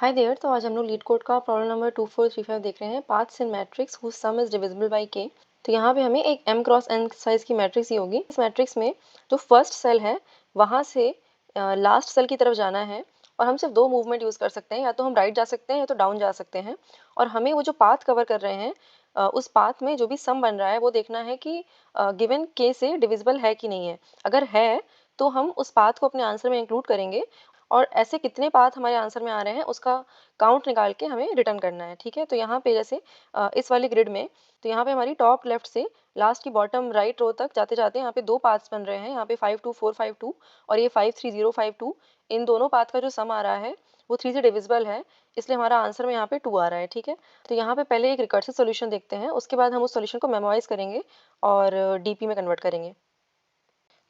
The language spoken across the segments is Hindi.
Hi there. तो आज हम लोग लीड कोड का प्रॉब्लम नंबर 2435 देख रहे हैं, paths in matrix whose sum is divisible by K. तो यहाँ पे हमें एक m क्रॉस n साइज की मैट्रिक्स ही होगी। इस मैट्रिक्स में जो फर्स्ट सेल है वहाँ से लास्ट सेल की तरफ जाना है, और हम सिर्फ दो मूवमेंट यूज़ कर सकते हैं, या तो हम राइट जा सकते हैं या तो डाउन जा सकते हैं। और हमें वो जो पाथ कवर कर रहे हैं उस पाथ में जो भी सम बन रहा है वो देखना है कि गिवन के से डिविजिबल है कि नहीं है। अगर है तो हम उस पाथ को अपने आंसर में इंक्लूड करेंगे, और ऐसे कितने पाथ हमारे आंसर में आ रहे हैं उसका काउंट निकाल के हमें रिटर्न करना है। ठीक है, तो यहाँ पे जैसे इस वाली ग्रिड में, तो यहाँ पे हमारी टॉप लेफ्ट से लास्ट की बॉटम राइट रो तक जाते जाते यहाँ पे दो पाथ्स बन रहे हैं। यहाँ पे 52452 और ये 53052। इन दोनों पाथ का जो सम आ रहा है वो 3 से डिविजिबल है, इसलिए हमारा आंसर में यहाँ पे 2 आ रहा है। ठीक है, तो यहाँ पे पहले एक रिकर्सिव सोल्यूशन देखते हैं, उसके बाद हम उस सोल्यूशन को मेमोराइज करेंगे और डीपी में कन्वर्ट करेंगे।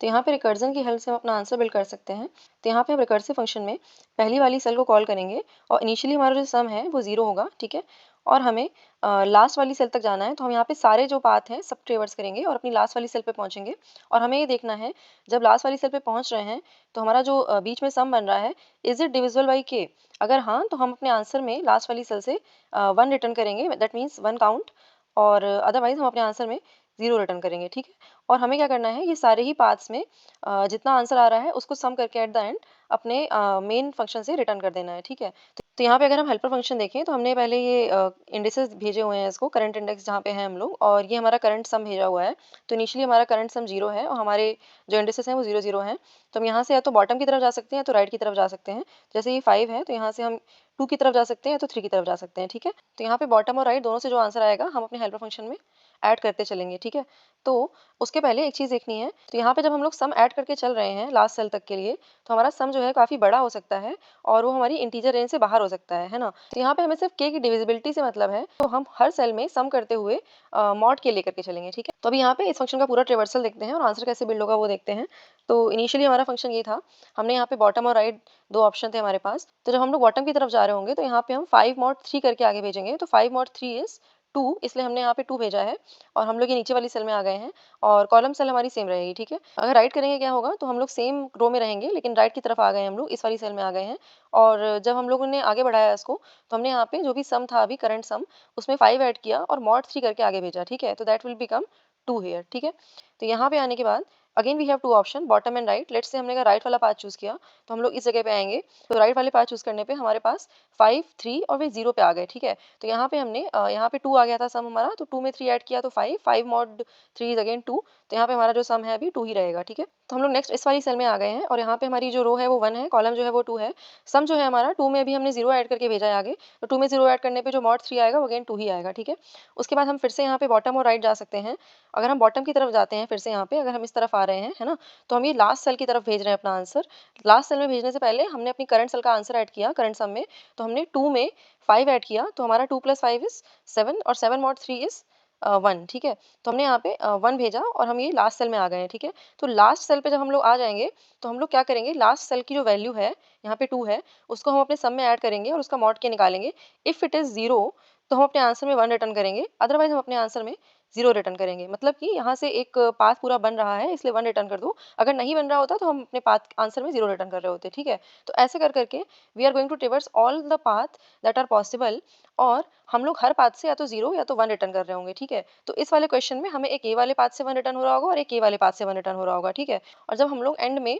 तो यहाँ पे रिकर्जन की हेल्प से हम अपना आंसर बिल्ड कर सकते हैं। तो यहाँ पे हम रिकर्सिव फंक्शन में पहली वाली सेल को कॉल करेंगे, और इनिशियली हमारा जो सम है वो 0 होगा। ठीक है, और हमें लास्ट वाली सेल तक जाना है, तो हम यहाँ पे सारे जो पाथ हैं सब ट्रेवर्स करेंगे और अपनी लास्ट वाली सेल पे पहुँचेंगे। और हमें ये देखना है जब लास्ट वाली सेल पे पहुँच रहे हैं तो हमारा जो बीच में सम बन रहा है, इज इट डिविजिबल बाई के। अगर हाँ, तो हम अपने आंसर में लास्ट वाली सेल से 1 रिटर्न करेंगे, दैट मीन्स 1 काउंट। और अदरवाइज हम अपने आंसर में 0 रिटर्न करेंगे। ठीक है, और हमें क्या करना है, ये सारे ही पाथ्स में जितना आंसर आ रहा है उसको सम करके एट द एंड अपने मेन फंक्शन से रिटर्न कर देना है। ठीक है, तो यहाँ पे अगर हम हेल्पर फंक्शन देखें तो हमने पहले ये इंडिसेस भेजे हुए हैं, इसको करंट इंडेक्स जहाँ पे है हम लोग, और ये हमारा करंट सम भेजा हुआ है। तो इनिशियली हमारा करंट सम 0 है और हमारे जो इंडिसेस हैं वो 0 0 हैं। तो हम यहाँ से या तो बॉटम की तरफ जा सकते हैं या तो राइट की तरफ जा सकते हैं। जैसे ये 5 है तो यहाँ से हम 2 की तरफ जा सकते हैं या तो 3 की तरफ जा सकते हैं। ठीक है, तो यहाँ पे बॉटम और राइट दोनों से जो आंसर आएगा हम अपने हेल्पर फंक्शन में ऐड करते चलेंगे। ठीक है, तो उसके पहले एक चीज़ देखनी है। तो यहाँ पे जब हम लोग सम ऐड करके चल रहे हैं लास्ट सेल तक के लिए, तो हमारा सम जो है काफ़ी बड़ा हो सकता है और वो हमारी इंटीजर रेंज से बाहर हो सकता है ना। तो यहाँ पे हमें सिर्फ के की डिविजिबिलिटी से मतलब है, तो हम हर सेल में सम करते हुए मॉड के लेकर के चलेंगे। ठीक है, तो अभी यहाँ पे इस फंक्शन का पूरा ट्रेवर्सल देखते हैं और आंसर कैसे बिल्ड होगा वो देखते हैं। तो इनिशियली हमारा फंक्शन ये था, हमने यहाँ पे बॉटम और राइट दो ऑप्शन थे हमारे पास। तो जब हम लोग बॉटम की तरफ जा रहे होंगे तो यहाँ पे हम 5 मॉड 3 करके आगे भेजेंगे। तो 5 मॉड 3 इज 2, इसलिए हमने यहाँ पे 2 भेजा है, और हम लोग ये नीचे वाली सेल में आ गए हैं और कॉलम सेल हमारी सेम रहेगी। ठीक है, अगर राइट करेंगे क्या होगा, तो हम लोग सेम रो में रहेंगे लेकिन राइट की तरफ आ गए, हम लोग इस वाली सेल में आ गए हैं। और जब हम लोगों ने आगे बढ़ाया इसको, तो हमने यहाँ पे जो भी सम था अभी करंट सम, उसमें 5 ऐड किया और मॉड 3 करके आगे भेजा। ठीक है, तो दैट विल बिकम 2 हेयर। ठीक है, तो यहाँ पे आने के बाद again we have two option, bottom and right. Let's say हमने अगर राइट वाला पाथ चूज किया तो हम लोग इस जगह पे आएंगे। तो राइट वाले पाथ चूज करने पे हमारे पास 5 3 और वे 0 पे आ गए। ठीक है, तो यहाँ पे हमने यहाँ पे 2 आ गया था सम हमारा, तो 2 में 3 ऐड किया तो 5 5 मॉड 3 इज अगेन 2। तो यहाँ पे हमारा जो सम है अभी 2 ही रहेगा। ठीक है, तो हम लोग नेक्स्ट इस वाली सेल में आ गए हैं और यहाँ पे हमारी जो रो है वो 1 है, कॉलम जो है वो 2 है। सम जो है हमारा 2 में अभी हमने 0 ऐड करके भेजा है आगे, तो 2 में 0 ऐड करने पे जो मॉड 3 आएगा वो अगेन 2 ही आएगा। ठीक है, उसके बाद हम फिर से यहाँ पे बॉटम और राइट जा सकते हैं। अगर हम बॉटम की तरफ जाते हैं फिर से यहाँ पे, अगर हम इस तरफ आ रहे हैं, है ना, तो हम ये लास्ट सेल की तरफ भेज रहे हैं अपना आंसर। लास्ट सेल में भेजने से पहले हमने अपनी करंट सेल का आंसर ऐड किया करंट सम में। तो हमने 2 में 5 ऐड किया, तो हमारा 2 + 5 इज 7 और 7 मॉड 3 इज 1। ठीक है, तो हमने यहाँ पे 1 भेजा और हम ये लास्ट सेल में आ गए हैं। ठीक है, तो लास्ट सेल पे जब हम लोग आ जाएंगे तो हम लोग क्या करेंगे, लास्ट सेल की जो वैल्यू है यहाँ पे 2 है, उसको हम अपने सम में ऐड करेंगे और उसका मॉड के निकालेंगे। इफ़ इट इज़ 0 तो हम अपने आंसर में 1 रिटर्न करेंगे, अदरवाइज हम अपने आंसर में 0 रिटर्न करेंगे। मतलब कि यहाँ से एक पाथ पूरा बन रहा है इसलिए 1 रिटर्न कर दो, अगर नहीं बन रहा होता तो हम अपने पाथ आंसर में 0 रिटर्न कर रहे होते। ठीक है, तो ऐसे कर करके we are going to traverse all the path that are possible, और हम लोग हर पाथ से या तो 0 या तो 1 रिटर्न कर रहे होंगे। ठीक है, तो इस वाले क्वेश्चन में हमें एक ए वाले पाथ से 1 रिटर्न हो रहा होगा और एक ए वाले पाथ से 1 रिटर्न हो रहा होगा। ठीक है, और जब हम लोग एंड में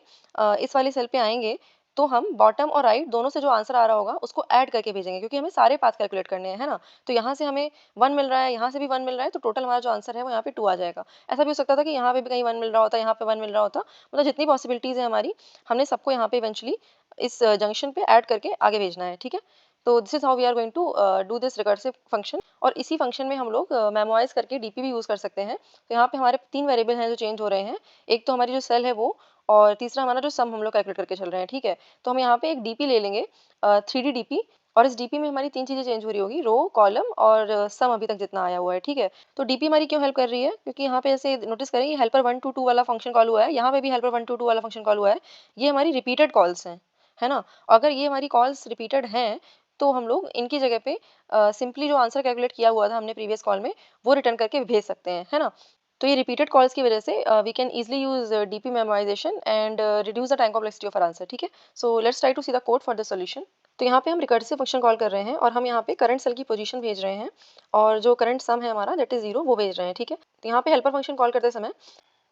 इस वाली सेल पे आएंगे तो हम बॉटम और राइट दोनों से जो आंसर आ रहा होगा उसको ऐड करके भेजेंगे, क्योंकि हमें सारे पाथ कैलकुलेट करने हैं, है ना। तो यहाँ से हमें 1 मिल रहा है, यहाँ से भी 1 मिल रहा है, तो टोटल हमारा जो आंसर है वो यहाँ पे 2 आ जाएगा। ऐसा भी हो सकता था कि यहाँ पे भी कहीं 1 मिल रहा होता, यहाँ पे 1 मिल रहा होता, मतलब जितनी पॉसिबिलिटीज़ है हमारी, हमने सबको यहाँ पे इवेंचुअली इस जंक्शन पे ऐड करके आगे भेजना है। ठीक है, तो this is how we are going to do this recursive function. और इसी फंक्शन में हम लोग मेमोराइज करके डीपी भी यूज़ कर सकते हैं। तो यहाँ पे हमारे 3 वेरिएबल हैं जो चेंज हो रहे हैं, एक तो हमारी जो सेल है वो, और तीसरा हमारा जो सम हम लोग कैलकुलेट करके चल रहे हैं। ठीक है, तो हम यहाँ पे एक डीपी ले लेंगे, 3D डीपी, और इस डीपी में हमारी 3 चीज़ें चेंज हो रही होगी, रो कॉलम और सम अभी तक जितना आया हुआ है। ठीक है, तो डीपी हमारी क्यों हेल्प कर रही है, क्योंकि यहाँ पे ऐसे नोटिस करें ये हेल्पर 1 to 2 वाला फंक्शन कॉल हुआ है, यहाँ पे भी हेल्पर 1 to 2 वाला फंक्शन कॉल हुआ है। ये हमारी रिपीटेड कॉल्स हैं, है ना। अगर ये हमारी कॉल्स रिपीटेड हैं तो हम लोग इनकी जगह पे सिंपली जो आंसर कैलकुलेट किया हुआ था हमने प्रीवियस कॉल में वो रिटर्न करके भेज सकते हैं, है ना। तो ये रिपीटेड कॉल्स की वजह से we can easily use DP memorisation and reduce the time complexity of our answer. ठीक है, so let's try to see the code for the solution. तो यहाँ पे हम रिकर्सिव फंक्शन कॉल कर रहे हैं और हम यहाँ पे करंट सेल की पोजीशन भेज रहे हैं और जो करंट सम है हमारा दैट इज़ 0 वो भेज रहे हैं, ठीक है। तो यहाँ पे हेल्पर फंक्शन कॉल करते समय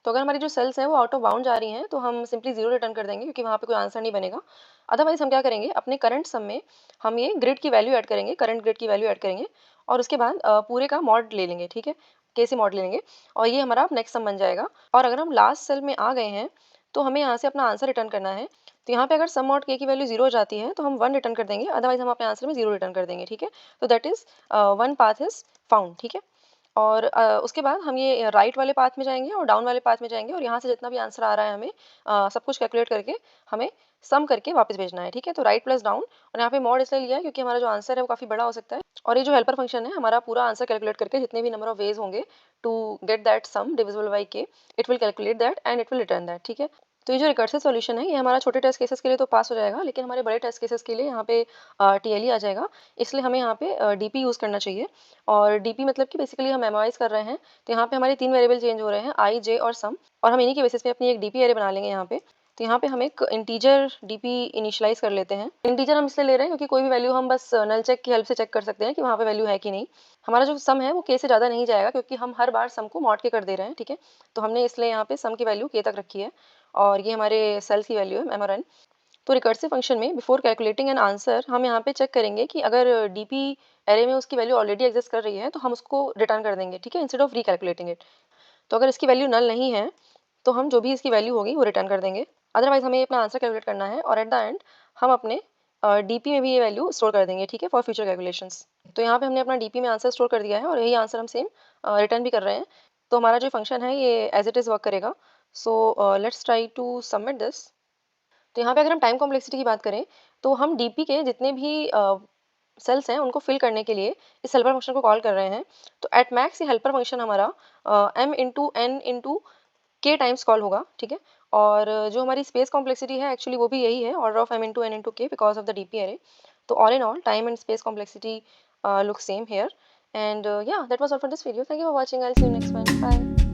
तो अगर हमारी जो सेल्स हैं वो आउट ऑफ बाउंड जा रही हैं तो हम सिंपली 0 रिटर्न कर देंगे क्योंकि वहाँ पे कोई आंसर नहीं बनेगा। अदरवाइज़ हम क्या करेंगे, अपने करंट सम में हम ये ग्रिड की वैल्यू ऐड करेंगे, करंट ग्रिड की वैल्यू ऐड करेंगे और उसके बाद पूरे का मॉड ले लेंगे, ठीक है। के मॉड ले लेंगे और ये हमारा नेक्स्ट सम बन जाएगा। और अगर हम लास्ट सेल में आ गए हैं तो हमें यहाँ से अपना आंसर रिटर्न करना है। तो यहाँ पे अगर सम मॉड के की वैल्यू 0 हो जाती है तो हम 1 रिटर्न कर देंगे, अदरवाइज़ हम अपने आंसर में 0 रिटर्न कर देंगे, ठीक है। तो that is 1 path is found, ठीक है। और उसके बाद हम ये राइट वाले पाथ में जाएँगे और डाउन वाले पाथ में जाएँगे और यहाँ से जितना भी आंसर आ रहा है हमें सब कुछ कैलकुलेट करके हमें सम करके वापस भेजना है, ठीक है। तो राइट प्लस डाउन और यहाँ पे मॉड इसलिए लिया है क्योंकि हमारा जो आंसर है वो काफ़ी बड़ा हो सकता है और ये जो हेल्पर फंक्शन है हमारा पूरा आंसर कैलकुलेट करके जितने भी नंबर ऑफ वेज होंगे to get that sum divisible by k, it will calculate that and it will return that, ठीक है। तो ये जो रिकर्सिव सॉल्यूशन है ये हमारा छोटे टेस्ट केसेस के लिए तो पास हो जाएगा, लेकिन हमारे बड़े टेस्ट केसेस के लिए यहाँ पे टीएलई आ जाएगा। इसलिए हमें यहाँ पे डीपी यूज़ करना चाहिए और डीपी मतलब कि बेसिकली हम मेमोराइज कर रहे हैं। तो यहाँ पे हमारे 3 वेरिएबल चेंज हो रहे हैं, आई, जे और सम, और हम इन्हीं के बेसिस पे अपनी एक डीपी एरे बना लेंगे यहाँ पे। तो यहाँ पे हम एक इंटीजर डीपी इनिशियलाइज़ कर लेते हैं। इंटीजर हम इसलिए ले रहे हैं क्योंकि कोई भी वैल्यू हम बस नल चेक की हेल्प से चेक कर सकते हैं कि वहाँ पे वैल्यू है कि नहीं। हमारा जो सम है वो के से ज़्यादा नहीं जाएगा क्योंकि हम हर बार सम को मॉड के कर दे रहे हैं, ठीक है। तो हमने इसलिए यहाँ पे सम की वैल्यू के तक रखी है और ये हमारे सेल्स की वैल्यू है एमआरएन। तो रिकर्सिव फंक्शन में बिफोर कैलकुलेटिंग एन आंसर हम यहाँ पे चेक करेंगे कि अगर डीपी एरे में उसकी वैल्यू ऑलरेडी एग्जिस्ट कर रही है तो हम उसको रिटर्न कर देंगे, ठीक है, इंस्टेड ऑफ रिकैलकुलेटिंग इट। तो अगर इसकी वैल्यू नल नहीं है तो हम जो भी इसकी वैल्यू होगी वो रिटर्न कर देंगे। अदरवाइज हमें अपना आंसर कैलकुलेट करना है और एट द एंड हम अपने डीपी में भी ये वैल्यू स्टोर कर देंगे, ठीक है, फॉर फ्यूचर कैलकुलेशंस। तो यहाँ पे हमने अपना डीपी में आंसर स्टोर कर दिया है और यही आंसर हम सेम रिटर्न भी कर रहे हैं। तो हमारा जो फंक्शन है ये एज इट इज़ वर्क करेगा। So let's try to submit this. तो यहाँ पे अगर हम टाइम कॉम्प्लेक्सिटी की बात करें तो हम डीपी के जितने भी सेल्स हैं उनको फिल करने के लिए इस हेल्पर फंक्शन को कॉल कर रहे हैं। तो एट मैक्स ये हेल्पर फंक्शन हमारा m इंटू एन इंटू के टाइम्स कॉल होगा, ठीक है। और जो हमारी स्पेस कॉम्प्लेक्सिटी है एक्चुअली वो भी यही है, order of m into N into K because of the DP array. तो all in all time and space complexity look same here and yeah, that was all for this video. Thank you for watching. I'll see you next one. Bye.